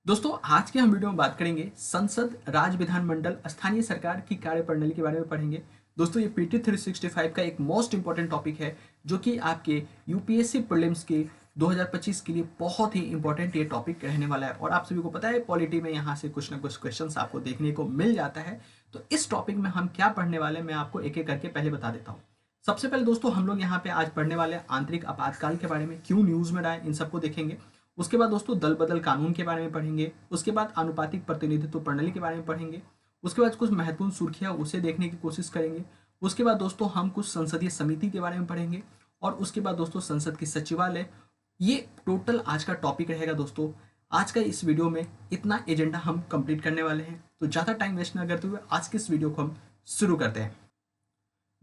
दोस्तों आज के हम वीडियो में बात करेंगे संसद, राज्य विधानमंडल, स्थानीय सरकार की कार्यप्रणाली के बारे में पढ़ेंगे। दोस्तों ये पीटी 365 का एक मोस्ट इंपॉर्टेंट टॉपिक है जो कि आपके यूपीएससी प्रीलिम्स के 2025 के लिए बहुत ही इंपॉर्टेंट ये टॉपिक रहने वाला है। और आप सभी को पता है पॉलिटी में यहाँ से कुछ ना कुछ क्वेश्चंस आपको देखने को मिल जाता है। तो इस टॉपिक में हम क्या पढ़ने वाले हैं मैं आपको एक एक करके पहले बता देता हूँ। सबसे पहले दोस्तों हम लोग यहाँ पे आज पढ़ने वाले हैं आंतरिक आपातकाल के बारे में, क्यों न्यूज में रहा है इन सबको देखेंगे। उसके बाद दोस्तों दल बदल कानून के बारे में पढ़ेंगे। उसके बाद आनुपातिक प्रतिनिधित्व प्रणाली के बारे में पढ़ेंगे। उसके बाद कुछ महत्वपूर्ण सुर्खियां उसे देखने की कोशिश करेंगे। उसके बाद दोस्तों हम कुछ संसदीय समिति के बारे में पढ़ेंगे। और उसके बाद दोस्तों संसद की सचिवालय। ये टोटल आज का टॉपिक रहेगा दोस्तों। आज का इस वीडियो में इतना एजेंडा हम कंप्लीट करने वाले हैं, तो ज़्यादा टाइम वेस्ट न करते हुए आज के इस वीडियो को हम शुरू करते हैं।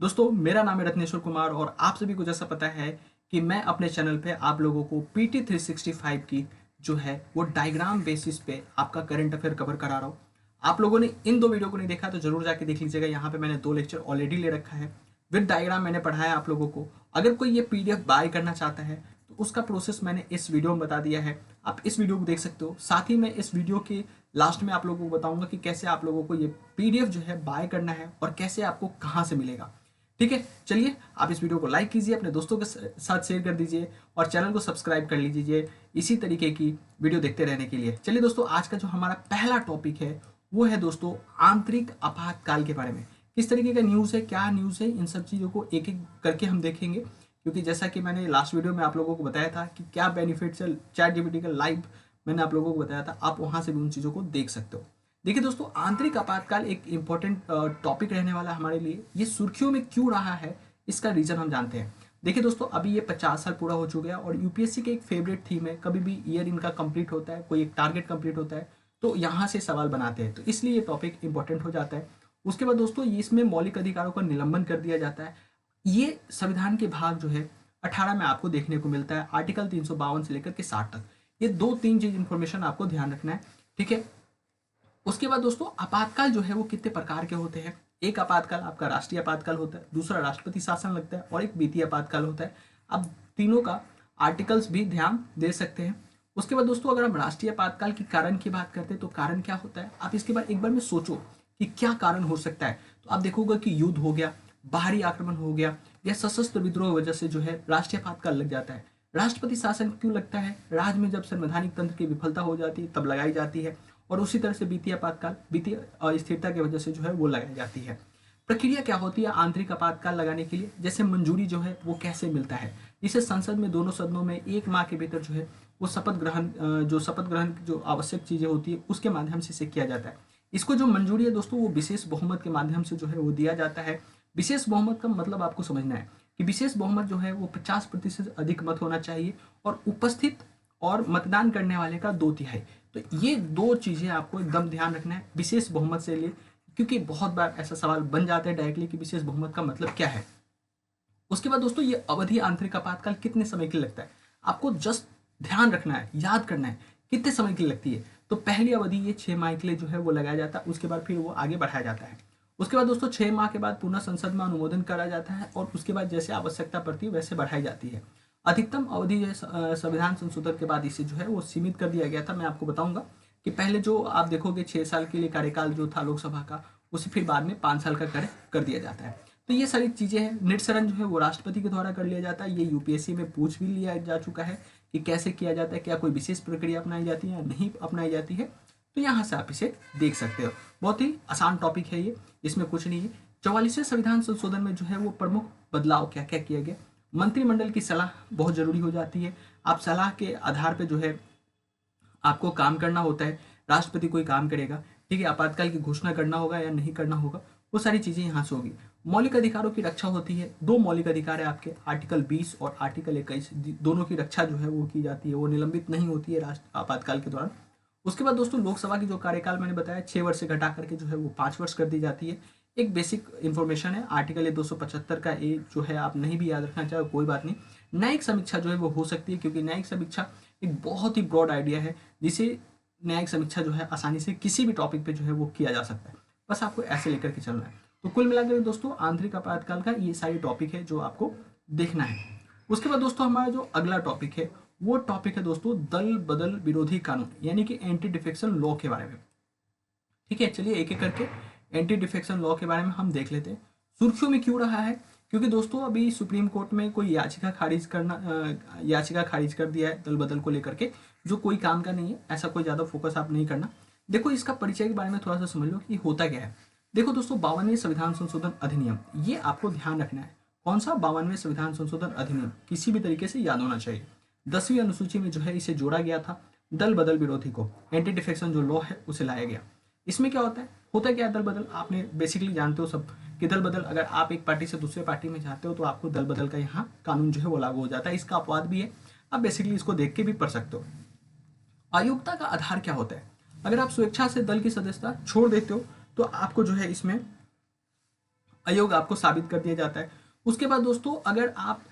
दोस्तों मेरा नाम है रत्नेश्वर कुमार और आप सभी को जैसा पता है कि मैं अपने चैनल पे आप लोगों को पीटी 365 की जो है वो डायग्राम बेसिस पे आपका करंट अफेयर कवर करा रहा हूँ। आप लोगों ने इन दो वीडियो को नहीं देखा तो जरूर जाके देख लीजिएगा। यहाँ पे मैंने 2 लेक्चर ऑलरेडी ले रखा है, विद डायग्राम मैंने पढ़ाया आप लोगों को। अगर कोई ये पीडीएफ बाय करना चाहता है तो उसका प्रोसेस मैंने इस वीडियो में बता दिया है, आप इस वीडियो को देख सकते हो। साथ ही मैं इस वीडियो के लास्ट में आप लोगों को बताऊंगा कि कैसे आप लोगों को ये पीडीएफ जो है बाय करना है और कैसे आपको कहाँ से मिलेगा। ठीक है, चलिए आप इस वीडियो को लाइक कीजिए, अपने दोस्तों के साथ शेयर कर दीजिए और चैनल को सब्सक्राइब कर लीजिए इसी तरीके की वीडियो देखते रहने के लिए। चलिए दोस्तों आज का जो हमारा पहला टॉपिक है वो है दोस्तों आंतरिक आपातकाल के बारे में। किस तरीके का न्यूज़ है, क्या न्यूज़ है, इन सब चीज़ों को एक एक करके हम देखेंगे। क्योंकि जैसा कि मैंने लास्ट वीडियो में आप लोगों को बताया था कि क्या बेनिफिट्स है चैट जीपीटी का, लाइव मैंने आप लोगों को बताया था, आप वहाँ से भी उन चीज़ों को देख सकते हो। देखिए दोस्तों आंतरिक आपातकाल एक इंपॉर्टेंट टॉपिक रहने वाला है हमारे लिए। ये सुर्खियों में क्यों रहा है इसका रीज़न हम जानते हैं। देखिए दोस्तों अभी ये 50 साल पूरा हो चुका है और यूपीएससी के एक फेवरेट थीम है, कभी भी ईयर इनका कंप्लीट होता है, कोई एक टारगेट कंप्लीट होता है तो यहाँ से सवाल बनाते हैं, तो इसलिए ये टॉपिक इंपॉर्टेंट हो जाता है। उसके बाद दोस्तों इसमें मौलिक अधिकारों का निलंबन कर दिया जाता है। ये संविधान के भाग जो है 18 में आपको देखने को मिलता है, आर्टिकल 352 से लेकर के 60 तक। ये 2-3 चीज इंफॉर्मेशन आपको ध्यान रखना है, ठीक है। उसके बाद दोस्तों आपातकाल जो है वो कितने प्रकार के होते हैं। एक आपातकाल आपका राष्ट्रीय आपातकाल होता है, दूसरा राष्ट्रपति शासन लगता है और एक वित्तीय आपातकाल होता है। अब तीनों का आर्टिकल्स भी ध्यान दे सकते हैं। उसके बाद दोस्तों अगर हम राष्ट्रीय आपातकाल के कारण की बात करते हैं तो कारण क्या होता है, आप इसके बाद एक बार में सोचो कि क्या कारण हो सकता है। तो आप देखोगे कि युद्ध हो गया, बाहरी आक्रमण हो गया या सशस्त्र विद्रोह की वजह से जो है राष्ट्रीय आपातकाल लग जाता है। राष्ट्रपति शासन क्यों लगता है, राज्य में जब संवैधानिक तंत्र की विफलता हो जाती है तब लगाई जाती है। और उसी तरह से वित्तीय आपातकाल वित्तीय अस्थिरता की वजह से जो है वो लगाई जाती है। प्रक्रिया क्या होती है आंतरिक आपातकाल लगाने के लिए, जैसे मंजूरी जो है वो कैसे मिलता है। इसे संसद में दोनों सदनों में 1 माह के भीतर जो है वो शपथ ग्रहण जो आवश्यक चीजें होती है उसके माध्यम से इसे किया जाता है। इसको जो मंजूरी है दोस्तों वो विशेष बहुमत के माध्यम से जो है वो दिया जाता है। विशेष बहुमत का मतलब आपको समझना है कि विशेष बहुमत जो है वो 50% अधिक मत होना चाहिए और उपस्थित और मतदान करने वाले का 2/3। तो ये 2 चीजें आपको एकदम ध्यान रखना है विशेष बहुमत से लिए, क्योंकि बहुत बार ऐसा सवाल बन जाता है डायरेक्टली कि विशेष बहुमत का मतलब क्या है। उसके बाद दोस्तों ये अवधि आंतरिक आपातकाल कितने समय के लिए लगता है, आपको जस्ट ध्यान रखना है, याद करना है कितने समय के लिए लगती है। तो पहली अवधि ये 6 माह के लिए जो है वो लगाया जाता है, उसके बाद फिर वो आगे बढ़ाया जाता है। उसके बाद दोस्तों 6 माह के बाद पुनः संसद में अनुमोदन करा जाता है और उसके बाद जैसे आवश्यकता पड़ती है वैसे बढ़ाई जाती है। अधिकतम अवधि जो है संविधान संशोधन के बाद इसे जो है वो सीमित कर दिया गया था। मैं आपको बताऊंगा कि पहले जो आप देखोगे 6 साल के लिए कार्यकाल जो था लोकसभा का, उसे फिर बाद में 5 साल का कर दिया जाता है। तो ये सारी चीजें हैं। निरसरण जो है वो राष्ट्रपति के द्वारा कर लिया जाता है। ये यूपीएससी में पूछ भी लिया जा चुका है कि कैसे किया जाता है, क्या कोई विशेष प्रक्रिया अपनाई जाती है या नहीं अपनाई जाती है। तो यहाँ से आप इसे देख सकते हो, बहुत ही आसान टॉपिक है ये, इसमें कुछ नहीं है। 44वें संविधान संशोधन में जो है वो प्रमुख बदलाव क्या क्या किया गया। मंत्रिमंडल की सलाह बहुत जरूरी हो जाती है। आप सलाह के आधार पर जो है आपको काम करना होता है। राष्ट्रपति कोई काम करेगा, ठीक है, आपातकाल की घोषणा करना होगा या नहीं करना होगा, वो सारी चीजें यहाँ से होगी। मौलिक अधिकारों की रक्षा होती है। 2 मौलिक अधिकार है आपके, आर्टिकल 20 और आर्टिकल 21, दोनों की रक्षा जो है वो की जाती है, वो निलंबित नहीं होती है राष्ट्र आपातकाल के दौरान। उसके बाद दोस्तों लोकसभा की जो कार्यकाल मैंने बताया 6 वर्ष से घटा करके जो है वो 5 वर्ष कर दी जाती है। एक बेसिक इन्फॉर्मेशन है, आर्टिकल 275 का ए जो है आप नहीं भी याद रखना चाहे कोई बात नहीं। न्यायिक समीक्षा जो है वो हो सकती है, क्योंकि न्यायिक समीक्षा एक बहुत ही ब्रॉड आइडिया है जिसे न्यायिक समीक्षा जो है आसानी से किसी भी टॉपिक पे जो है वो किया जा सकता है। बस आपको ऐसे लेकर के चलना है। तो कुल मिलाकर दोस्तों आंतरिक आपातकाल का ये सारी टॉपिक है जो आपको देखना है। उसके बाद दोस्तों हमारा जो अगला टॉपिक है वो टॉपिक है दोस्तों दल बदल विरोधी कानून, यानी कि एंटी डिफेक्शन लॉ के बारे में। ठीक है, चलिए एक एक करके एंटी डिफेक्शन लॉ के बारे में हम देख लेते हैं। सुर्खियों में क्यों रहा है? क्योंकि दोस्तों अभी सुप्रीम कोर्ट में कोई याचिका खारिज कर दिया है दल बदल को लेकर के, जो कोई काम का नहीं है। ऐसा कोई ज़्यादा फोकस आप नहीं करना। देखो इसका परिचय के बारे में थोड़ा सा समझ लो कि होता क्या है। देखो दोस्तों 52वें संविधान संशोधन अधिनियम, ये आपको ध्यान रखना है। कौन सा? 52वें संविधान संशोधन अधिनियम, किसी भी तरीके से याद होना चाहिए। 10वीं अनुसूची में जो है इसे जोड़ा गया था, दल बदल विरोधी को, एंटी डिफेक्शन जो लॉ है उसे लाया गया। इसमें क्या होता है? होता क्या है दल बदल? आपने बेसिकली जानते हो सब कि दल बदल, अगर आप एक पार्टी से दूसरे पार्टी में जाते हो तो आपको दल बदल का यहाँ कानून जो है वो लागू हो जाता है। इसका अपवाद भी है, आप बेसिकली इसको देख के भी पढ़ सकते हो। अयोग्यता का आधार क्या होता है? अगर आप स्वेच्छा से दल की सदस्यता छोड़ देते हो तो आपको जो है इसमें अयोग्य आपको साबित कर दिया जाता है। उसके बाद दोस्तों अगर आप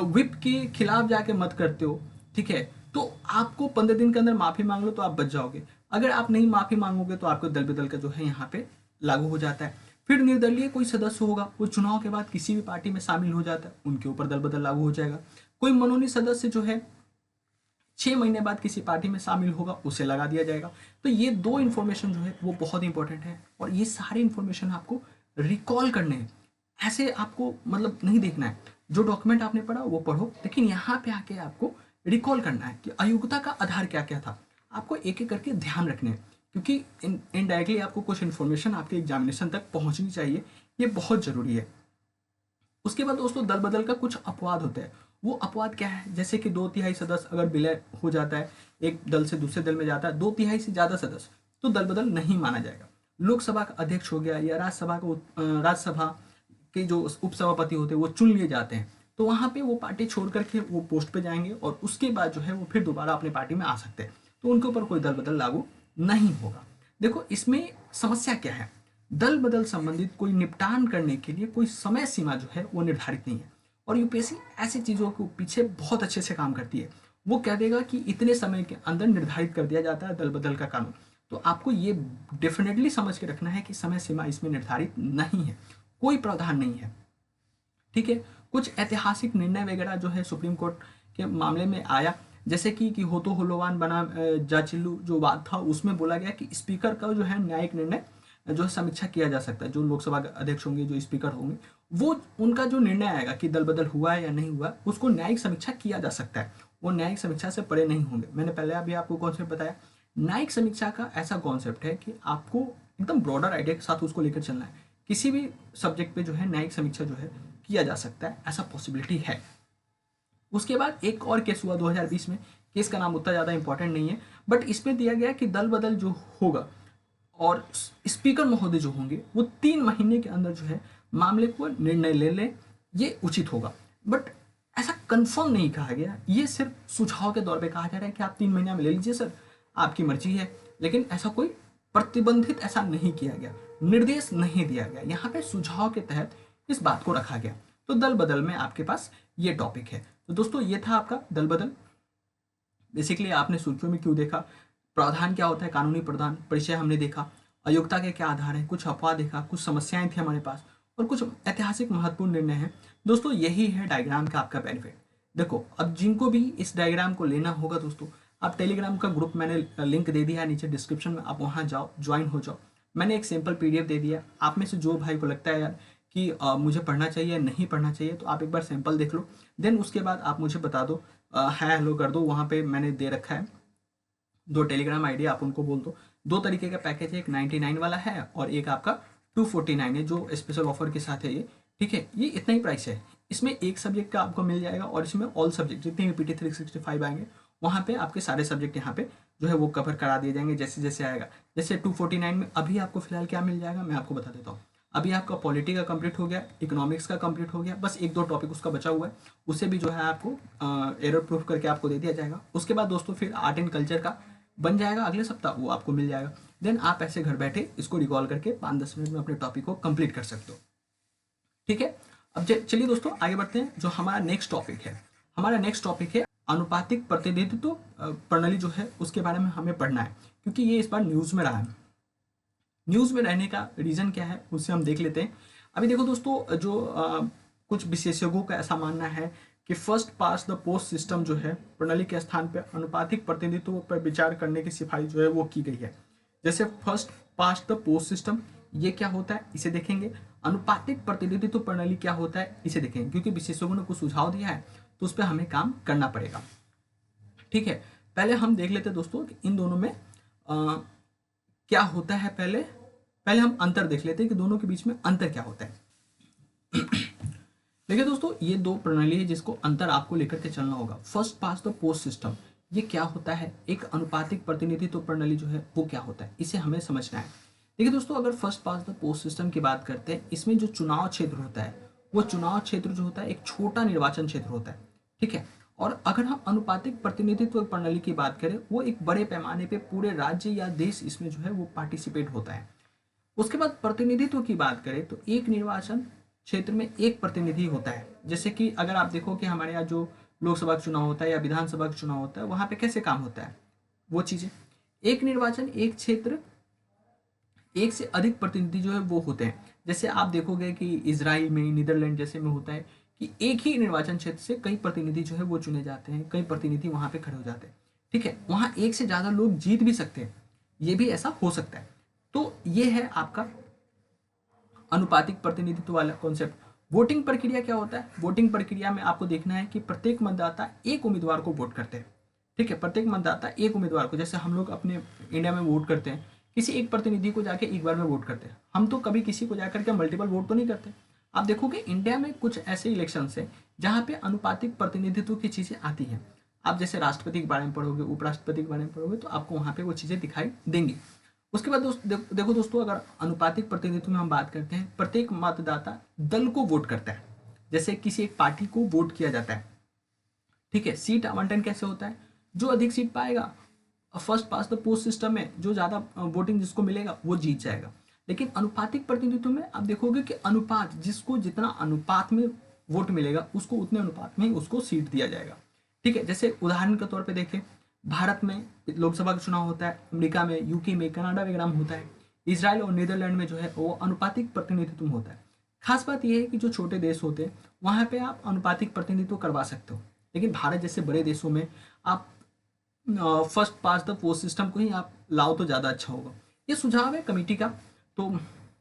विप के खिलाफ जाके मत करते हो, ठीक है, तो आपको 15 दिन के अंदर माफी मांग लो तो आप बच जाओगे। अगर आप नहीं माफी मांगोगे तो आपको दल बदल का जो है यहाँ पे लागू हो जाता है। फिर निर्दलीय कोई सदस्य होगा, वो चुनाव के बाद किसी भी पार्टी में शामिल हो जाता है, उनके ऊपर दल बदल लागू हो जाएगा। कोई मनोनीत सदस्य जो है 6 महीने बाद किसी पार्टी में शामिल होगा, उसे लगा दिया जाएगा। तो ये दो इन्फॉर्मेशन जो है वो बहुत इंपॉर्टेंट है, और ये सारे इन्फॉर्मेशन आपको रिकॉल करने हैं। ऐसे आपको मतलब नहीं देखना है, जो डॉक्यूमेंट आपने पढ़ा वो पढ़ो, लेकिन यहाँ पे आके आपको रिकॉल करना है कि अयोग्यता का आधार क्या क्या था। आपको एक एक करके ध्यान रखने हैं, क्योंकि इनडायरेक्टली आपको कुछ इन्फॉर्मेशन आपके एग्जामिनेशन तक पहुँचनी चाहिए, ये बहुत ज़रूरी है। उसके बाद दोस्तों दल बदल का कुछ अपवाद होता है। वो अपवाद क्या है? जैसे कि 2/3 सदस्य अगर विलय हो जाता है, एक दल से दूसरे दल में जाता है 2/3 से ज़्यादा सदस्य, तो दल बदल नहीं माना जाएगा। लोकसभा का अध्यक्ष हो गया या राज्यसभा के जो उपसभापति होते हैं वो चुन लिए जाते हैं, तो वहाँ पे वो पार्टी छोड़ करके वो पोस्ट पे जाएंगे और उसके बाद जो है वो फिर दोबारा अपनी पार्टी में आ सकते हैं, तो उनके ऊपर कोई दल बदल लागू नहीं होगा। देखो इसमें समस्या क्या है? दल बदल संबंधित कोई निपटान करने के लिए कोई समय सीमा जो है वो निर्धारित नहीं है, और यूपीएससी ऐसी चीज़ों के पीछे बहुत अच्छे से काम करती है। वो कह देगा कि इतने समय के अंदर निर्धारित कर दिया जाता है दल बदल का कानून, तो आपको ये डेफिनेटली समझ के रखना है कि समय सीमा इसमें निर्धारित नहीं है, कोई प्रावधान नहीं है। ठीक है, कुछ ऐतिहासिक निर्णय वगैरह जो है सुप्रीम कोर्ट के मामले में आया, जैसे कि होतो होलोवान बना जाचिल्लू जो बात था, उसमें बोला गया कि स्पीकर का जो है न्यायिक निर्णय जो है समीक्षा किया जा सकता है। जो लोकसभा अध्यक्ष होंगे, जो स्पीकर होंगे, वो उनका जो निर्णय आएगा कि दल बदल हुआ है या नहीं हुआ, उसको न्यायिक समीक्षा किया जा सकता है। वो न्यायिक समीक्षा से परे नहीं होंगे। मैंने पहले अभी आपको कॉन्सेप्ट बताया। न्यायिक समीक्षा का ऐसा कॉन्सेप्ट है कि आपको एकदम ब्रॉडर आइडिया के साथ उसको लेकर चलना है। किसी भी सब्जेक्ट पे जो है न्यायिक समीक्षा जो है किया जा सकता है, ऐसा पॉसिबिलिटी है। उसके बाद एक और केस हुआ 2020 में। केस का नाम उतना ज़्यादा इंपॉर्टेंट नहीं है, बट इसमें दिया गया कि दल बदल जो होगा और स्पीकर महोदय जो होंगे वो 3 महीने के अंदर जो है मामले को निर्णय ले लें, ये उचित होगा। बट ऐसा कंफर्म नहीं कहा गया, ये सिर्फ सुझाव के तौर पे कहा जा रहा है कि आप 3 महीने में ले लीजिए सर, आपकी मर्जी है, लेकिन ऐसा कोई प्रतिबंधित ऐसा नहीं किया गया, निर्देश नहीं दिया गया। यहाँ पे सुझाव के तहत इस बात को रखा गया। तो दल बदल में आपके पास ये टॉपिक है। तो दोस्तों ये था आपका दल बदल। बेसिकली आपने सुर्खियों में क्यों देखा, प्रावधान क्या होता है, कानूनी प्रावधान परिचय हमने देखा, अयोग्यता के क्या आधार है, कुछ अपवाद देखा, कुछ समस्याएं थी हमारे पास, और कुछ ऐतिहासिक महत्वपूर्ण निर्णय हैं। दोस्तों यही है डायग्राम का आपका बेनिफिट। देखो अब जिनको भी इस डायग्राम को लेना होगा दोस्तों, आप टेलीग्राम का ग्रुप मैंने लिंक दे दिया है नीचे डिस्क्रिप्शन में, आप वहाँ जाओ, ज्वाइन हो जाओ। मैंने एक सिंपल PDF दे दिया। आप में से जो भाई को लगता है यार कि मुझे पढ़ना चाहिए नहीं पढ़ना चाहिए, तो आप एक बार सैंपल देख लो, देन उसके बाद आप मुझे बता दो, है हेलो कर दो। वहाँ पे मैंने दे रखा है 2 टेलीग्राम ID, आप उनको बोल दो। 2 तरीके का पैकेज है, एक 99 वाला है और एक आपका 249 है जो स्पेशल ऑफर के साथ है ये। ठीक है, ये इतना ही प्राइस है। इसमें एक सब्जेक्ट का आपको मिल जाएगा, और इसमें ऑल सब्जेक्ट जितने भी PT 365 आएंगे वहाँ पे आपके सारे सब्जेक्ट यहाँ पे जो है वो कवर करा दिए जाएंगे जैसे जैसे आएगा। जैसे 249 में अभी आपको फिलहाल क्या मिल जाएगा मैं आपको बता देता हूँ। अभी आपका पॉलिटी का कंप्लीट हो गया, इकोनॉमिक्स का कंप्लीट हो गया, बस 1-2 टॉपिक उसका बचा हुआ है, उसे भी जो है आपको एरर प्रूफ करके आपको दे दिया जाएगा। उसके बाद दोस्तों फिर आर्ट एंड कल्चर का बन जाएगा अगले सप्ताह, वो आपको मिल जाएगा। देन आप ऐसे घर बैठे इसको रिकॉल करके 5-10 मिनट में अपने टॉपिक को कंप्लीट कर सकते हो। ठीक है, अब चलिए दोस्तों आगे बढ़ते हैं। जो हमारा नेक्स्ट टॉपिक है, हमारा नेक्स्ट टॉपिक है अनुपातिक प्रतिनिधित्व प्रणाली जो है उसके बारे में हमें पढ़ना है, क्योंकि ये इस बार न्यूज़ में रहा है। न्यूज़ में रहने का रीज़न क्या है उससे हम देख लेते हैं। अभी देखो दोस्तों, जो कुछ विशेषज्ञों का ऐसा मानना है कि first pass the post system जो है प्रणाली के स्थान पर अनुपातिक प्रतिनिधित्व पर विचार करने की सिफारिश जो है वो की गई है। जैसे first pass the post system ये क्या होता है इसे देखेंगे, अनुपातिक प्रतिनिधित्व प्रणाली क्या होता है इसे देखेंगे, क्योंकि विशेषज्ञों ने कुछ सुझाव दिया है तो उस पर हमें काम करना पड़ेगा। ठीक है, पहले हम देख लेते हैं दोस्तों कि इन दोनों में क्या होता है। पहले हम अंतर देख लेते हैं कि दोनों के बीच में अंतर क्या होता है। देखिए दोस्तों, ये दो प्रणाली है जिसको अंतर आपको लेकर के चलना होगा। First pass the post system ये क्या होता है, एक अनुपातिक प्रतिनिधित्व प्रणाली जो है वो क्या होता है, इसे हमें समझना है। देखिए दोस्तों, अगर first pass the post system की बात करते हैं, इसमें जो चुनाव क्षेत्र होता है वो चुनाव क्षेत्र जो होता है एक छोटा निर्वाचन क्षेत्र होता है। ठीक है, और अगर हम अनुपातिक प्रतिनिधित्व प्रणाली की बात करें, वो एक बड़े पैमाने पे पूरे राज्य या देश इसमें जो है वो पार्टिसिपेट होता है। उसके बाद प्रतिनिधित्व की बात करें तो एक निर्वाचन क्षेत्र में एक प्रतिनिधि होता है। जैसे कि अगर आप देखो कि हमारे यहाँ जो लोकसभा का चुनाव होता है या विधानसभा का चुनाव होता है, वहाँ पे कैसे काम होता है वो चीज़ें, एक निर्वाचन एक क्षेत्र एक से अधिक प्रतिनिधि जो है वो होते हैं। जैसे आप देखोगे कि इजराइल में, नीदरलैंड जैसे में होता है कि एक ही निर्वाचन क्षेत्र से कई प्रतिनिधि जो है वो चुने जाते हैं, कई प्रतिनिधि वहाँ पे खड़े हो जाते हैं। ठीक है, वहाँ एक से ज़्यादा लोग जीत भी सकते हैं, ये भी ऐसा हो सकता है। तो ये है आपका अनुपातिक प्रतिनिधित्व वाला कॉन्सेप्ट। वोटिंग प्रक्रिया क्या होता है, वोटिंग प्रक्रिया में आपको देखना है कि प्रत्येक मतदाता एक उम्मीदवार को वोट करते हैं। ठीक है, प्रत्येक मतदाता एक उम्मीदवार को, जैसे हम लोग अपने इंडिया में वोट करते हैं, किसी एक प्रतिनिधि को जाके एक बार में वोट करते हैं। हम तो कभी किसी को जाकर के मल्टीपल वोट तो नहीं करते। आप देखोगे इंडिया में कुछ ऐसे इलेक्शंस हैं जहाँ पे अनुपातिक प्रतिनिधित्व की चीज़ें आती हैं। आप जैसे राष्ट्रपति के बारे में पढ़ोगे, उपराष्ट्रपति के बारे में पढ़ोगे, तो आपको वहाँ पे वो चीज़ें दिखाई देंगी। उसके बाद देखो दोस्तों, अगर अनुपातिक प्रतिनिधित्व में हम बात करते हैं, प्रत्येक मतदाता दल को वोट करता है। जैसे किसी एक पार्टी को वोट किया जाता है। ठीक है, सीट आवंटन कैसे होता है, जो अधिक सीट पाएगा first pass the post system में जो ज़्यादा वोटिंग जिसको मिलेगा वो जीत जाएगा। लेकिन अनुपातिक प्रतिनिधित्व में आप देखोगे कि अनुपात, जिसको जितना अनुपात में वोट मिलेगा उसको उतने अनुपात में उसको सीट दिया जाएगा। ठीक है, जैसे उदाहरण के तौर पे देखें, भारत में लोकसभा का चुनाव होता है, अमेरिका में, यूके में, कनाडा वगैरह में होता है, इसराइल और नीदरलैंड में जो है वो अनुपातिक प्रतिनिधित्व में होता है। खास बात यह है कि जो छोटे देश होते हैं वहाँ पे आप अनुपातिक प्रतिनिधित्व करवा सकते हो, लेकिन भारत जैसे बड़े देशों में आप first pass the post system को ही आप लाओ तो ज़्यादा अच्छा होगा। ये सुझाव है कमेटी का, तो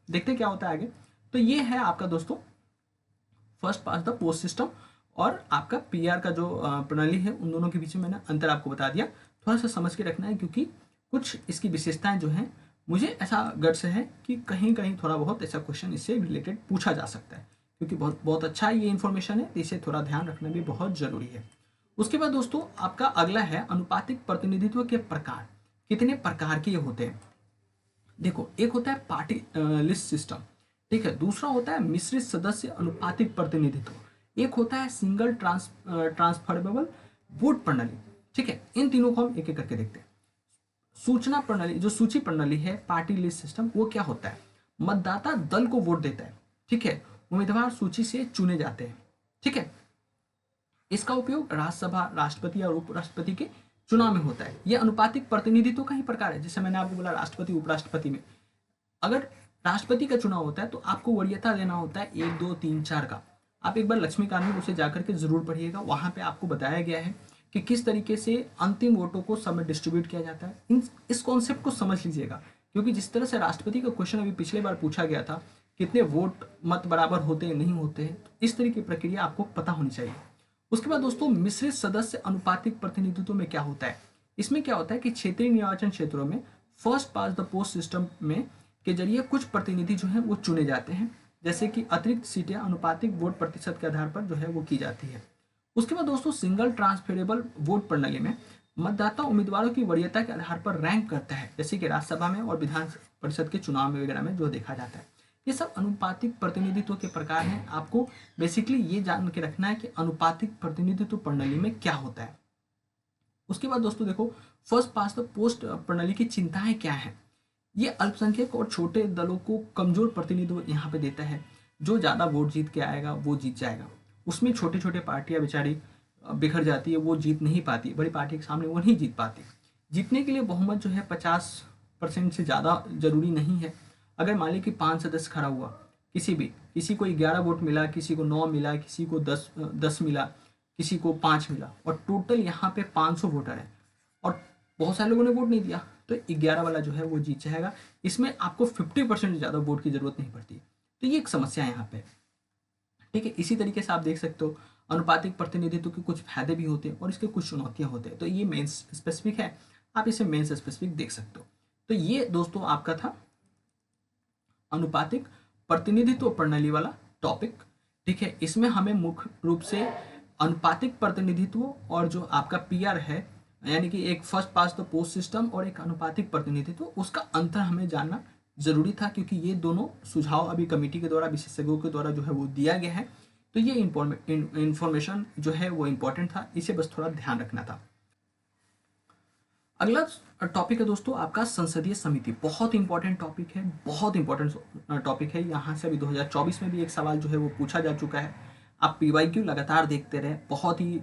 देखते क्या होता है आगे। तो ये है आपका दोस्तों first pass the post system और आपका पीआर का जो प्रणाली है, उन दोनों के बीच में मैंने अंतर आपको बता दिया। थोड़ा सा समझ के रखना है, क्योंकि कुछ इसकी विशेषताएं जो हैं, मुझे ऐसा गट्स है कि कहीं कहीं थोड़ा बहुत ऐसा क्वेश्चन इससे रिलेटेड पूछा जा सकता है, क्योंकि बहुत बहुत अच्छा ये इन्फॉर्मेशन है, तो इसे थोड़ा ध्यान रखना भी बहुत ज़रूरी है। उसके बाद दोस्तों आपका अगला है अनुपातिक प्रतिनिधित्व के प्रकार। कितने प्रकार के होते हैं, देखो, एक होता है पार्टी लिस्ट सिस्टम। ठीक है, दूसरा होता है मिश्रित सदस्य अनुपातिक प्रतिनिधित्व, एक होता है सिंगल ट्रांसफरेबल वोट प्रणाली। ठीक है, इन तीनों को हम एक एक करके देखते हैं। सूचना प्रणाली, जो सूची प्रणाली है, पार्टी लिस्ट सिस्टम, वो क्या होता है, मतदाता दल को वोट देता है। ठीक है, उम्मीदवार सूची से चुने जाते हैं। ठीक है, इसका उपयोग राज्यसभा, राष्ट्रपति और उपराष्ट्रपति के चुनाव में होता है। यह अनुपातिक प्रतिनिधित्व का ही प्रकार है। जैसे मैंने आपको बोला राष्ट्रपति, उपराष्ट्रपति में, अगर राष्ट्रपति का चुनाव होता है तो आपको वरीयता देना होता है 1 2 3 4 का। आप एक बार लक्ष्मीकांत में उसे जाकर के जरूर पढ़िएगा, वहाँ पे आपको बताया गया है कि किस तरीके से अंतिम वोटों को सब में डिस्ट्रीब्यूट किया जाता है। इस कॉन्सेप्ट को समझ लीजिएगा, क्योंकि जिस तरह से राष्ट्रपति का क्वेश्चन अभी पिछले बार पूछा गया था, कितने वोट मत बराबर होते हैं नहीं होते हैं, तो इस तरह की प्रक्रिया आपको पता होनी चाहिए। उसके बाद दोस्तों मिश्रित सदस्य अनुपातिक प्रतिनिधित्व में क्या होता है, इसमें क्या होता है कि क्षेत्रीय निर्वाचन क्षेत्रों में first pass the post system में के जरिए कुछ प्रतिनिधि जो है वो चुने जाते हैं, जैसे कि अतिरिक्त सीटें अनुपातिक वोट प्रतिशत के आधार पर जो है वो की जाती है। उसके बाद दोस्तों सिंगल ट्रांसफरेबल वोट प्रणाली में मतदाता उम्मीदवारों की वरीयता के आधार पर रैंक करता है, जैसे कि राज्यसभा में और विधान परिषद के चुनाव में वगैरह में जो देखा जाता है। ये सब अनुपातिक प्रतिनिधित्व के प्रकार हैं। आपको बेसिकली ये जान के रखना है कि अनुपातिक प्रतिनिधित्व प्रणाली में क्या होता है। उसके बाद दोस्तों देखो फर्स्ट पास द पोस्ट प्रणाली की चिंताएं क्या हैं। ये अल्पसंख्यक और छोटे दलों को कमजोर प्रतिनिधित्व यहाँ पे देता है। जो ज़्यादा वोट जीत के आएगा वो जीत जाएगा। उसमें छोटी छोटी पार्टियां बेचारी बिखर जाती है, वो जीत नहीं पाती, बड़ी पार्टी के सामने वो नहीं जीत पाती। जीतने के लिए बहुमत जो है 50% से ज़्यादा जरूरी नहीं है। अगर मान ली कि 5 सदस्य खड़ा हुआ, किसी को 11 वोट मिला, किसी को 9 मिला, किसी को 10 मिला, किसी को 5 मिला और टोटल यहाँ पे 500 वोटर है और बहुत सारे लोगों ने वोट नहीं दिया, तो 11 वाला जो है वो जीत जाएगा। इसमें आपको 50% से ज़्यादा वोट की ज़रूरत नहीं पड़ती, तो ये एक समस्या है यहाँ पे। ठीक है, इसी तरीके से आप देख सकते हो अनुपातिक प्रतिनिधित्व के कुछ फायदे भी होते हैं और इसके कुछ चुनौतियां होते हैं। तो ये मेंस स्पेसिफिक है, आप इसे मेंस स्पेसिफिक देख सकते हो। तो ये दोस्तों आपका था अनुपातिक प्रतिनिधित्व प्रणाली वाला टॉपिक। ठीक है, इसमें हमें मुख्य रूप से अनुपातिक प्रतिनिधित्व और जो आपका पीआर है, यानी कि एक first pass the post system और एक अनुपातिक प्रतिनिधित्व, उसका अंतर हमें जानना जरूरी था, क्योंकि ये दोनों सुझाव अभी कमेटी के द्वारा, विशेषज्ञों के द्वारा जो है वो दिया गया है। तो ये इंफॉर्मेशन जो है वो इम्पोर्टेंट था, इसे बस थोड़ा ध्यान रखना था। अगला टॉपिक है दोस्तों आपका संसदीय समिति। बहुत इंपॉर्टेंट टॉपिक है, बहुत इंपॉर्टेंट टॉपिक है। यहाँ से अभी 2024 में भी एक सवाल जो है वो पूछा जा चुका है। आप पीवाईक्यू लगातार देखते रहे, बहुत ही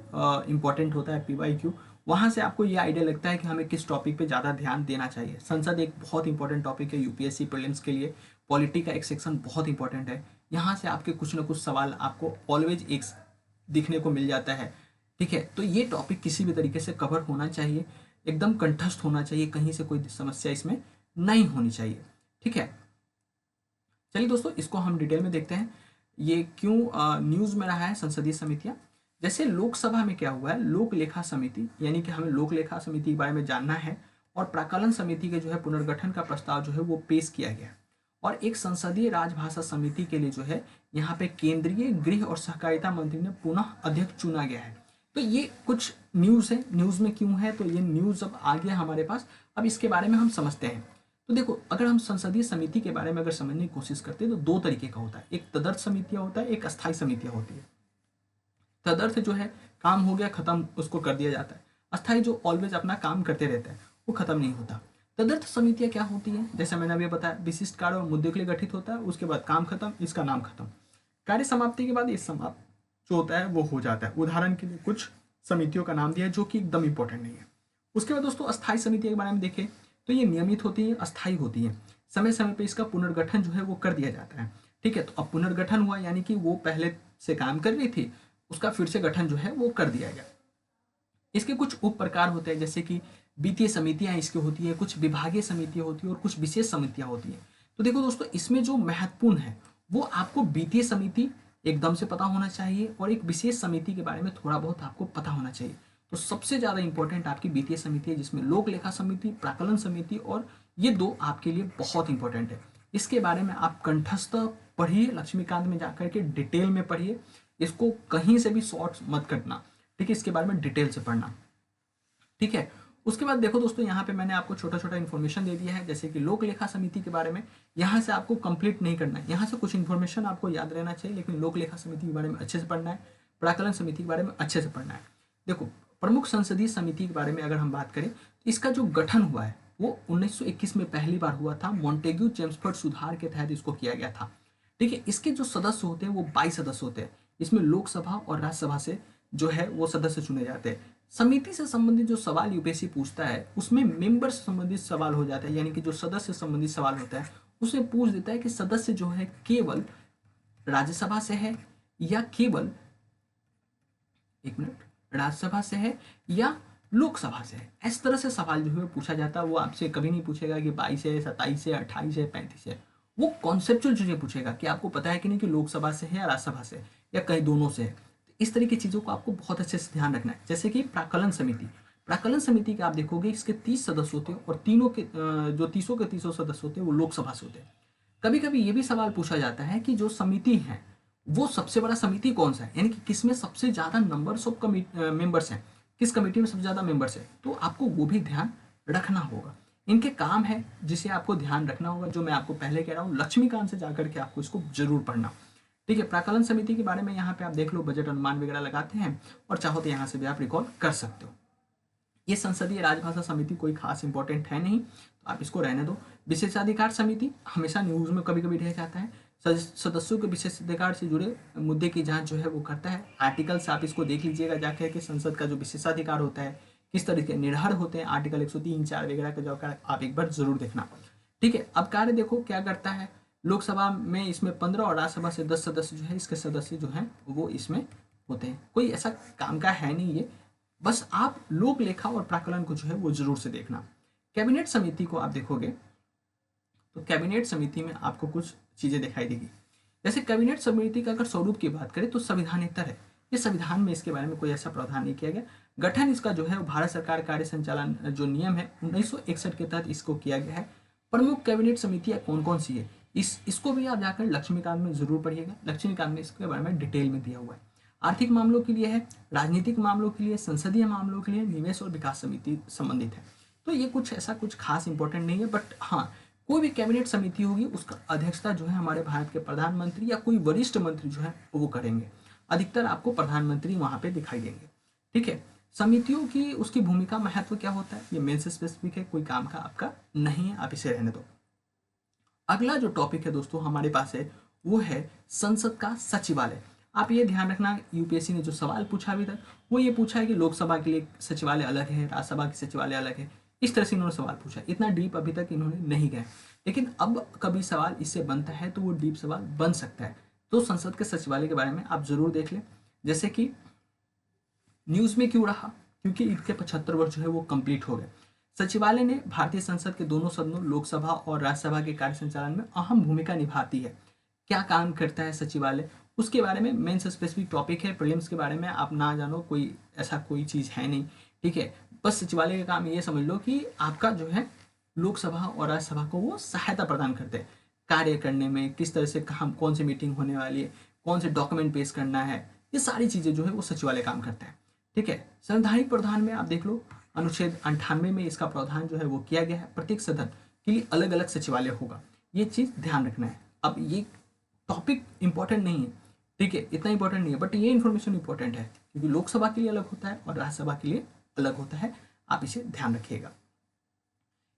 इंपॉर्टेंट होता है पीवाईक्यू। वहाँ से आपको ये आइडिया लगता है कि हमें किस टॉपिक पे ज़्यादा ध्यान देना चाहिए। संसद एक बहुत इंपॉर्टेंट टॉपिक है यूपीएससी प्रीलिम्स के लिए। पॉलिटी का एक सेक्शन बहुत इंपॉर्टेंट है, यहाँ से आपके कुछ ना कुछ सवाल आपको ऑलवेज एक दिखने को मिल जाता है। ठीक है, तो ये टॉपिक किसी भी तरीके से कवर होना चाहिए, एकदम कंठस्थ होना चाहिए, कहीं से कोई समस्या इसमें नहीं होनी चाहिए। ठीक है, चलिए दोस्तों इसको हम डिटेल में देखते हैं ये क्यों न्यूज़ में रहा है संसदीय समितियां। जैसे लोकसभा में क्या हुआ है, लोक लेखा समिति, यानी कि हमें लोक लेखा समिति के बारे में जानना है और प्राक्कलन समिति के जो है पुनर्गठन का प्रस्ताव जो है वो पेश किया गया। और एक संसदीय राजभाषा समिति के लिए जो है यहाँ पे केंद्रीय गृह और सहकारिता मंत्री ने पुनः अध्यक्ष चुना गया है। तो ये कुछ न्यूज़ है, न्यूज़ में क्यों है, तो ये न्यूज़ अब आ गया हमारे पास, अब इसके बारे में हम समझते हैं। तो देखो, अगर हम संसदीय समिति के बारे में अगर समझने की कोशिश करते हैं तो दो तरीके का होता है, एक तदर्थ समितियां होता है, एक अस्थायी समितियां होती है। तदर्थ जो है काम हो गया खत्म, उसको कर दिया जाता है। अस्थायी जो ऑलवेज अपना काम करते रहता है, वो खत्म नहीं होता। तदर्थ समितियां क्या होती है, जैसे मैंने अभी बताया, विशिष्ट कार्य और मुद्दे के लिए गठित होता है, उसके बाद काम खत्म, इसका नाम खत्म, कार्य समाप्ति के बाद ये समाप्त जो होता है वो हो जाता है। उदाहरण के लिए कुछ समितियों का नाम दिया जो कि एकदम इंपॉर्टेंट नहीं है। उसके बाद दोस्तों अस्थायी समिति के बारे में देखें तो ये नियमित होती है, अस्थायी होती है, समय समय पे इसका पुनर्गठन जो है वो कर दिया जाता है। ठीक है, तो अब पुनर्गठन हुआ यानी कि वो पहले से काम कर रही थी, उसका फिर से गठन जो है वो कर दिया गया। इसके कुछ उप प्रकार होते हैं, जैसे कि वित्तीय समितियां इसकी होती है, कुछ विभागीय समितियां होती है और कुछ विशेष समितियां होती है। तो देखो दोस्तों, इसमें जो महत्वपूर्ण है वो आपको वित्तीय समिति एकदम से पता होना चाहिए और एक विशेष समिति के बारे में थोड़ा बहुत आपको पता होना चाहिए। तो सबसे ज़्यादा इंपॉर्टेंट आपकी वित्तीय समिति है, जिसमें लोक लेखा समिति, प्राक्कलन समिति, और ये दो आपके लिए बहुत इंपॉर्टेंट है। इसके बारे में आप कंठस्थ पढ़िए, लक्ष्मीकांत में जाकर के डिटेल में पढ़िए, इसको कहीं से भी शॉर्ट्स मत करना। ठीक है, इसके बारे में डिटेल से पढ़ना। ठीक है, उसके बाद देखो दोस्तों, यहाँ पे मैंने आपको छोटा छोटा इन्फॉर्मेशन दे दिया है, जैसे कि लोक लेखा समिति के बारे में। यहाँ से आपको कंप्लीट नहीं करना है, यहाँ से कुछ इन्फॉर्मेशन आपको याद रहना चाहिए, लेकिन लोक लेखा समिति के बारे में अच्छे से पढ़ना है, प्राक्कलन समिति के बारे में अच्छे से पढ़ना है। देखो, प्रमुख संसदीय समिति के बारे में अगर हम बात करें तो इसका जो गठन हुआ है वो 1921 में पहली बार हुआ था। मॉन्टेग्यू चेम्सफोर्ड सुधार के तहत इसको किया गया था। ठीक है, इसके जो सदस्य होते हैं वो 22 सदस्य होते हैं। इसमें लोकसभा और राज्यसभा से जो है वो सदस्य चुने जाते हैं। समिति से संबंधित जो सवाल यूपीएससी पूछता है उसमें मेंबर से संबंधित सवाल हो जाता है, यानी कि जो सदस्य से संबंधित सवाल होता है उसे पूछ देता है कि सदस्य जो है केवल राज्यसभा से है या केवल, एक मिनट, राज्यसभा से है या लोकसभा से है। इस तरह से सवाल जो है पूछा जाता है। वो आपसे कभी नहीं पूछेगा कि 22 है, 27 है, 28 है, 35 है। वो कॉन्सेप्चुअल चीजें पूछेगा कि आपको पता है कि नहीं कि लोकसभा से है या राज्यसभा से या कहीं दोनों से है। इस तरह की चीज़ों को आपको बहुत अच्छे से ध्यान रखना है। जैसे कि प्राक्कलन समिति, प्राक्कलन समिति के आप देखोगे इसके 30 सदस्य होते हैं और तीनों के जो 30 के 30 सदस्य होते हैं वो लोकसभा से होते हैं। कभी कभी ये भी सवाल पूछा जाता है कि जो समिति है वो सबसे बड़ा समिति कौन सा है, यानी कि किसमें सबसे ज़्यादा नंबर्स ऑफ मेंबर्स हैं, किस कमेटी में सबसे ज़्यादा मेंबर्स है। तो आपको वो भी ध्यान रखना होगा। इनके काम है जिसे आपको ध्यान रखना होगा, जो मैं आपको पहले कह रहा हूँ, लक्ष्मीकांत से जाकर के आपको इसको जरूर पढ़ना। ठीक है, प्राक्कलन समिति के बारे में यहाँ पे आप देख लो, बजट अनुमान वगैरह लगाते हैं और चाहो तो यहाँ से भी आप रिकॉल कर सकते हो। ये संसदीय राजभाषा समिति कोई खास इंपॉर्टेंट है नहीं, तो आप इसको रहने दो। विशेषाधिकार समिति हमेशा न्यूज़ में कभी कभी रह जाता है। सदस्यों के विशेषाधिकार से जुड़े मुद्दे की जांच जो है वो करता है। आर्टिकल से आप इसको देख लीजिएगा जाकर के, संसद का जो विशेषाधिकार होता है किस तरीके निर्भर होते हैं, आर्टिकल 103, 4 वगैरह का जो आप एक बार जरूर देखना। ठीक है, अब कार्य देखो क्या करता है। लोकसभा में इसमें 15 और राज्यसभा से 10 सदस्य जो है इसके सदस्य जो हैं वो इसमें होते हैं, कोई ऐसा काम का है नहीं ये। बस आप लोक लेखा और प्राकलन को जो है वो जरूर से देखना। कैबिनेट समिति को आप देखोगे तो कैबिनेट समिति में आपको कुछ चीजें दिखाई देगी। जैसे कैबिनेट समिति का अगर स्वरूप की बात करें तो संविधानेतर है, ये संविधान में इसके बारे में कोई ऐसा प्रावधान नहीं किया गया। गठन इसका जो है वो भारत सरकार कार्य संचालन जो नियम है 1961 के तहत इसको किया गया है। प्रमुख कैबिनेट समितियां कौन कौन सी है इसको भी आप जाकर लक्ष्मीकांत में जरूर पढ़िएगा। लक्ष्मीकांत में इसके बारे में डिटेल में दिया हुआ है। आर्थिक मामलों के लिए है, राजनीतिक मामलों के लिए, संसदीय मामलों के लिए, निवेश और विकास समिति संबंधित है। तो ये कुछ ऐसा कुछ खास इंपॉर्टेंट नहीं है, बट हाँ कोई भी कैबिनेट समिति होगी उसका अध्यक्षता जो है हमारे भारत के प्रधानमंत्री या कोई वरिष्ठ मंत्री जो है वो करेंगे। अधिकतर आपको प्रधानमंत्री वहां पे दिखाई देंगे। ठीक है, समितियों की उसकी भूमिका महत्व क्या होता है ये मेन से स्पेसिफिक है, कोई काम का आपका नहीं है, आप इसे रहने दो। अगला जो टॉपिक है दोस्तों हमारे पास है वो है संसद का सचिवालय। आप ये ध्यान रखना, यूपीएससी ने जो सवाल पूछा अभी तक वो ये पूछा है कि लोकसभा के लिए सचिवालय अलग है, राज्यसभा के सचिवालय अलग है, इस तरह से इन्होंने सवाल पूछा। इतना डीप अभी तक इन्होंने नहीं गए, लेकिन अब कभी सवाल इससे बनता है तो वो डीप सवाल बन सकता है। तो संसद के सचिवालय के बारे में आप जरूर देख लें। जैसे कि न्यूज में क्यों रहा, क्योंकि इसके 75 वर्ष जो है वो कंप्लीट हो गए। सचिवालय ने भारतीय संसद के दोनों सदनों लोकसभा और राज्यसभा के कार्य संचालन में अहम भूमिका निभाती है। क्या काम करता है सचिवालय उसके बारे में मेन से स्पेसिफिक टॉपिक है। प्रीलिम्स के बारे में आप ना जानो कोई ऐसा कोई चीज़ है नहीं। ठीक है, बस सचिवालय का काम ये समझ लो कि आपका जो है लोकसभा और राज्यसभा को वो सहायता प्रदान करते हैं कार्य करने में, किस तरह से कहाँ कौन सी मीटिंग होने वाली है, कौन से डॉक्यूमेंट पेश करना है, ये सारी चीज़ें जो है वो सचिवालय काम करता है। ठीक है, संवैधानिक प्रावधान में आप देख लो अनुच्छेद 98 में इसका प्रावधान जो है वो किया गया है। प्रत्येक सदन के लिए अलग अलग सचिवालय होगा, ये चीज़ ध्यान रखना है। अब ये टॉपिक इंपॉर्टेंट नहीं है, ठीक है, इतना इंपॉर्टेंट नहीं है, बट ये इन्फॉर्मेशन इंपॉर्टेंट है क्योंकि लोकसभा के लिए अलग होता है और राज्यसभा के लिए अलग होता है, आप इसे ध्यान रखिएगा।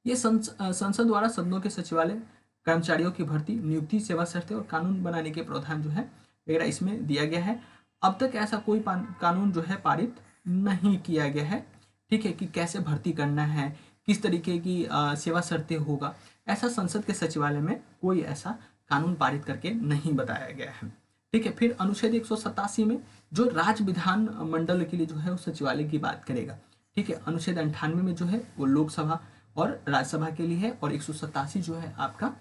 ये संसद द्वारा सदनों के सचिवालय, कर्मचारियों की भर्ती, नियुक्ति, सेवा शर्तें और कानून बनाने के प्रावधान जो है वगैरह इसमें दिया गया है। अब तक ऐसा कोई कानून जो है पारित नहीं किया गया है। ठीक है, कि कैसे भर्ती करना है, किस तरीके की सेवा शर्तें होगा, ऐसा संसद के सचिवालय में कोई ऐसा कानून पारित करके नहीं बताया गया है। ठीक है, फिर अनुच्छेद 187 में जो राज्य विधान मंडल के लिए जो है उस सचिवालय की बात करेगा। ठीक है, अनुच्छेद 98 में जो है वो लोकसभा और राज्यसभा के लिए है और 187 जो है आपका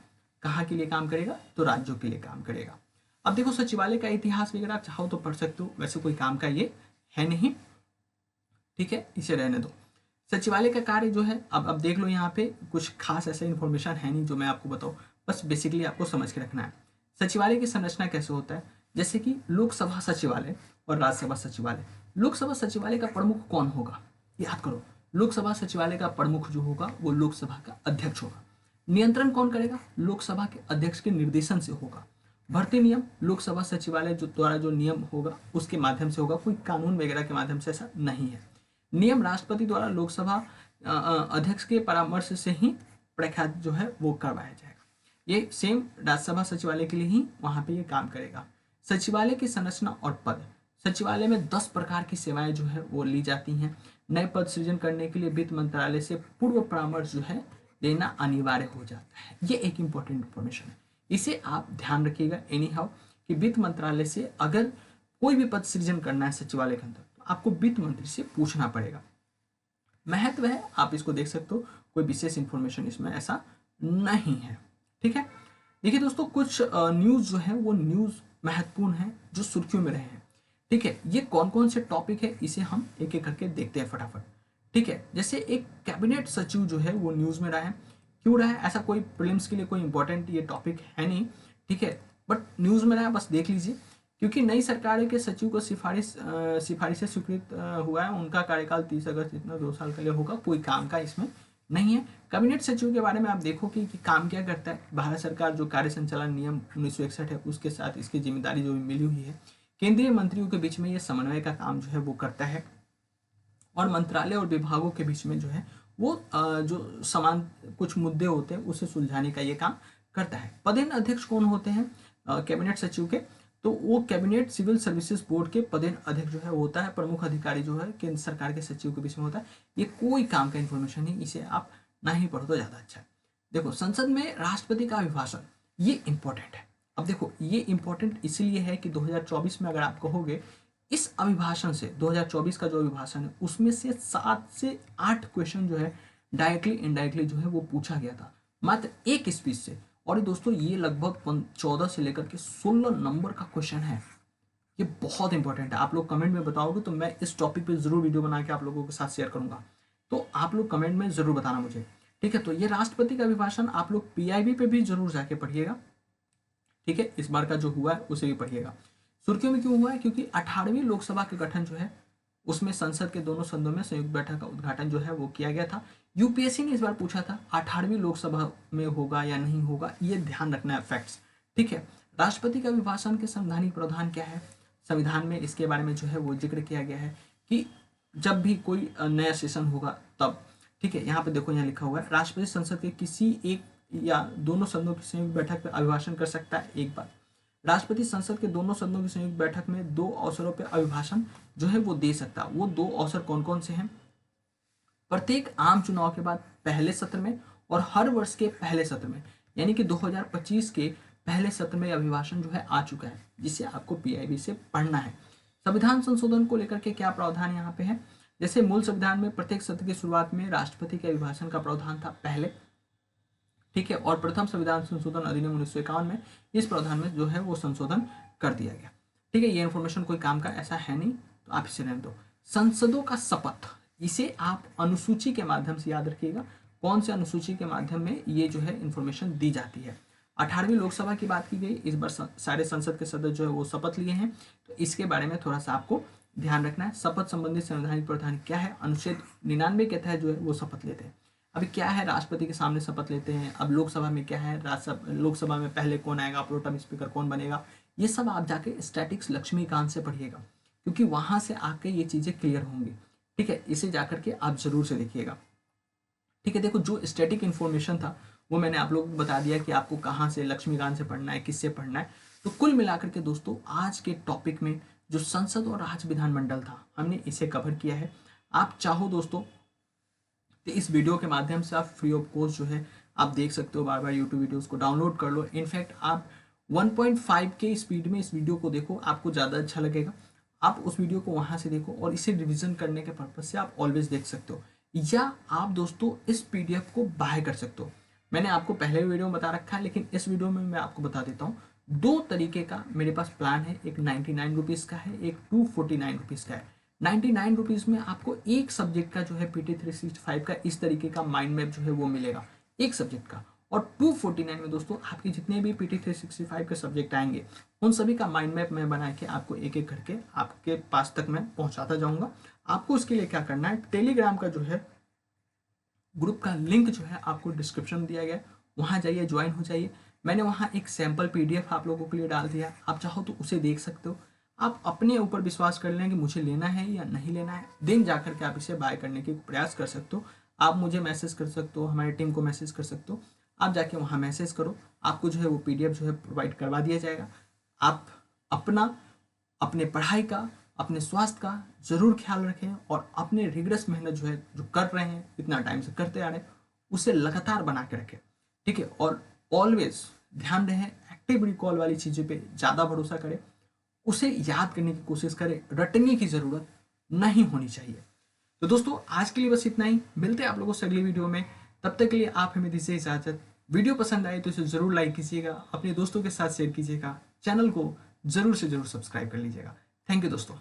कहाँ के लिए काम करेगा, तो राज्यों के लिए काम करेगा। अब देखो सचिवालय का इतिहास वगैरह आप चाहो तो पढ़ सकते हो, वैसे कोई काम का ये है नहीं। ठीक है, इसे रहने दो। सचिवालय का कार्य जो है अब देख लो, यहाँ पे कुछ खास ऐसा इन्फॉर्मेशन है नहीं जो मैं आपको बताऊँ, बस बेसिकली आपको समझ के रखना है। सचिवालय की संरचना कैसे होता है, जैसे कि लोकसभा सचिवालय और राज्यसभा सचिवालय। लोकसभा सचिवालय का प्रमुख कौन होगा, याद करो, लोकसभा सचिवालय का प्रमुख जो होगा वो लोकसभा का अध्यक्ष होगा। नियंत्रण कौन करेगा, लोकसभा के अध्यक्ष के निर्देशन से होगा। भर्ती नियम लोकसभा सचिवालय जो द्वारा जो नियम होगा उसके माध्यम से होगा, कोई कानून वगैरह के माध्यम से ऐसा नहीं है। नियम राष्ट्रपति द्वारा लोकसभा अध्यक्ष के परामर्श से ही प्रख्यात जो है वो करवाया जाएगा। ये सेम राज्यसभा सचिवालय के लिए ही वहां पे ये काम करेगा। सचिवालय की संरचना और पद, सचिवालय में 10 प्रकार की सेवाएं जो है वो ली जाती हैं। नए पद सृजन करने के लिए वित्त मंत्रालय से पूर्व परामर्श जो है लेना अनिवार्य हो जाता है। ये एक इंपॉर्टेंट इंफॉर्मेशन है, इसे आप ध्यान रखिएगा एनी हाउ कि वित्त मंत्रालय से अगर कोई भी पद सृजन करना है सचिवालय के अंदर तो आपको वित्त मंत्री से पूछना पड़ेगा। महत्व है, आप इसको देख सकते हो, कोई विशेष इंफॉर्मेशन इसमें ऐसा नहीं है। ठीक है, देखिए दोस्तों कुछ न्यूज़ जो है वो न्यूज़ महत्वपूर्ण है जो सुर्खियों में रहे हैं। ठीक है, ये कौन कौन से टॉपिक है इसे हम एक एक करके देखते हैं फटाफट। ठीक है, जैसे एक कैबिनेट सचिव जो है वो न्यूज़ में रहा है, क्यों रहा है, ऐसा कोई प्रीलिम्स के लिए कोई इंपॉर्टेंट ये टॉपिक है नहीं। ठीक है, बट न्यूज़ में रहा है, बस देख लीजिए। क्योंकि नई सरकार के सचिव को सिफारिश से स्वीकृत हुआ है, उनका कार्यकाल 30 अगस्त इतना 2 साल के लिए होगा, कोई काम का इसमें नहीं है। कैबिनेट सचिव के बारे में आप देखो कि काम क्या करता है। भारत सरकार जो कार्य संचालन नियम 1961 है उसके साथ इसकी जिम्मेदारी जो मिली हुई है, केंद्रीय मंत्रियों के बीच में ये समन्वय का काम जो है वो करता है और मंत्रालय और विभागों के बीच में जो है वो जो समान कुछ मुद्दे होते हैं उसे सुलझाने का ये काम करता है। पदेन अध्यक्ष कौन होते हैं कैबिनेट सचिव के, तो वो कैबिनेट सिविल सर्विसेज बोर्ड के पदेन अध्यक्ष जो है वो होता है। प्रमुख अधिकारी जो है केंद्र सरकार के सचिव के बीच में होता है। ये कोई काम का इन्फॉर्मेशन नहीं, इसे आप ना ही पढ़ो तो ज़्यादा अच्छा है। देखो संसद में राष्ट्रपति का अभिभाषण, ये इंपॉर्टेंट है। अब देखो ये इंपॉर्टेंट इसलिए है कि 2024 में अगर आप कहोगे इस अभिभाषण से 2024 का जो अभिभाषण है उसमें से 7 से 8 क्वेश्चन जो है डायरेक्टली इनडायरेक्टली जो है वो पूछा गया था मात्र एक स्पीच से। और दोस्तों ये लगभग 14 से लेकर के 16 नंबर का क्वेश्चन है। ये बहुत इंपॉर्टेंट है। आप लोग कमेंट में बताओगे तो मैं इस टॉपिक पे जरूर वीडियो बना के आप लोगों के साथ शेयर करूंगा, तो आप लोग कमेंट में जरूर बताना मुझे, ठीक है। तो ये राष्ट्रपति का अभिभाषण आप लोग पीआईबी पे भी जरूर जाके पढ़िएगा, ठीक है। इस बार का जो हुआ है उसे भी पढ़िएगा। सुर्खियों में क्यों हुआ है? क्योंकि 18वीं लोकसभा के गठन जो है उसमें संसद के दोनों सदनों में संयुक्त बैठक का उद्घाटन जो है वो किया गया था। यूपीएससी ने इस बार पूछा था 18वीं लोकसभा में होगा या नहीं होगा, ये ध्यान रखना है, फैक्ट्स, ठीक है। राष्ट्रपति का अभिभाषण के संवैधानिक प्रावधान क्या है? संविधान में इसके बारे में जो है वो जिक्र किया गया है कि जब भी कोई नया सेशन होगा तब, ठीक है। यहाँ पे देखो, यहाँ लिखा हुआ है राष्ट्रपति संसद के किसी एक या दोनों सदनों की संयुक्त बैठक में अभिभाषण कर सकता है एक बार। राष्ट्रपति संसद के दोनों सदनों की संयुक्त बैठक में 2 अवसरों पर अभिभाषण जो है वो दे सकता है। वो 2 अवसर कौन कौन से हैं? प्रत्येक आम चुनाव के बाद पहले सत्र में और हर वर्ष के पहले सत्र में, यानी कि 2025 के पहले सत्र में अभिभाषण जो है आ चुका है, जिसे आपको पीआईबी से पढ़ना है। संविधान संशोधन को लेकर के क्या प्रावधान यहाँ पे है? जैसे मूल संविधान में प्रत्येक सत्र की शुरुआत में राष्ट्रपति के अभिभाषण का प्रावधान था पहले, ठीक है। और प्रथम संविधान संशोधन अधिनियम 1951 में इस प्रावधान में जो है वो संशोधन कर दिया गया, ठीक है। ये इन्फॉर्मेशन कोई काम का ऐसा है नहीं, तो आप इसे रहने दो। संसदों का शपथ, इसे आप अनुसूची के माध्यम से याद रखिएगा। कौन से अनुसूची के माध्यम में ये जो है इन्फॉर्मेशन दी जाती है? 18वीं लोकसभा की बात की गई, इस बार सारे संसद के सदस्य जो है वो शपथ लिए हैं, तो इसके बारे में थोड़ा सा आपको ध्यान रखना है। शपथ संबंधित संवैधानिक प्रावधान क्या है? अनुच्छेद 99 के तहत जो है वो शपथ लेते हैं। अभी क्या है, राष्ट्रपति के सामने शपथ लेते हैं। अब लोकसभा में क्या है, लोकसभा में पहले कौन आएगा, प्रोटेम स्पीकर कौन बनेगा, ये सब आप जाके स्टैटिक्स लक्ष्मीकांत से पढ़िएगा, क्योंकि वहां से आके ये चीजें क्लियर होंगी, ठीक है। इसे जाकर के आप जरूर से देखिएगा, ठीक है। देखो, जो स्टैटिक इन्फॉर्मेशन था वो मैंने आप लोगों को बता दिया कि आपको कहाँ से, लक्ष्मीकांत से पढ़ना है, किससे पढ़ना है। तो कुल मिलाकर के दोस्तों आज के टॉपिक में जो संसद और राज्य विधानमंडल था हमने इसे कवर किया है। आप चाहो दोस्तों तो इस वीडियो के माध्यम से आप फ्री ऑफ कॉस्ट जो है आप देख सकते हो, बार बार यूट्यूब वीडियोस को डाउनलोड कर लो। इनफैक्ट आप 1.5 के स्पीड में इस वीडियो को देखो, आपको ज़्यादा अच्छा लगेगा। आप उस वीडियो को वहाँ से देखो और इसे रिविजन करने के पर्पज से आप ऑलवेज देख सकते हो, या आप दोस्तों इस पीडीएफ को बाय कर सकते हो। मैंने आपको पहले वीडियो में बता रखा है, लेकिन इस वीडियो में मैं आपको बता देता हूँ। 2 तरीके का मेरे पास प्लान है, एक 99 रुपीज़ का है, एक 249 रुपीज़ का है। 99 रुपीज़ में आपको एक सब्जेक्ट का जो है PT 365 का इस तरीके का माइंड मैप जो है वो मिलेगा एक सब्जेक्ट का। और 249 में दोस्तों आपके जितने भी PT 365 के सब्जेक्ट आएंगे उन सभी का माइंड मैप मैं बना के आपको एक एक करके आपके पास तक मैं पहुंचाता जाऊंगा। आपको उसके लिए क्या करना है, टेलीग्राम का जो है ग्रुप का लिंक जो है आपको डिस्क्रिप्शन में दिया गया है, वहाँ जाइए, ज्वाइन हो जाइए। मैंने वहाँ एक सैम्पल PDF आप लोगों के लिए डाल दिया, आप चाहो तो उसे देख सकते हो। आप अपने ऊपर विश्वास कर लें कि मुझे लेना है या नहीं लेना है, देन जाकर के आप इसे बाय करने के प्रयास कर सकते हो। आप मुझे मैसेज कर सकते हो, हमारी टीम को मैसेज कर सकते हो, आप जाके वहाँ मैसेज करो, आपको जो है वो PDF जो है प्रोवाइड करवा दिया जाएगा। आप अपने पढ़ाई का, अपने स्वास्थ्य का जरूर ख्याल रखें और अपने रिगरस मेहनत जो है जो कर रहे हैं, इतना टाइम से करते आ रहे हैं, उसे लगातार बना के रखें, ठीक है। और ऑलवेज ध्यान रहे, एक्टिव रिकॉल वाली चीज़ों पे ज़्यादा भरोसा करें, उसे याद करने की कोशिश करें, रटने की ज़रूरत नहीं होनी चाहिए। तो दोस्तों आज के लिए बस इतना ही, मिलते हैं आप लोगों से अगली वीडियो में। तब तक के लिए आप हमें दीजिए इजाज़त। वीडियो पसंद आए तो इसे ज़रूर लाइक कीजिएगा, अपने दोस्तों के साथ शेयर कीजिएगा, चैनल को ज़रूर से ज़रूर सब्सक्राइब कर लीजिएगा। थैंक यू दोस्तों।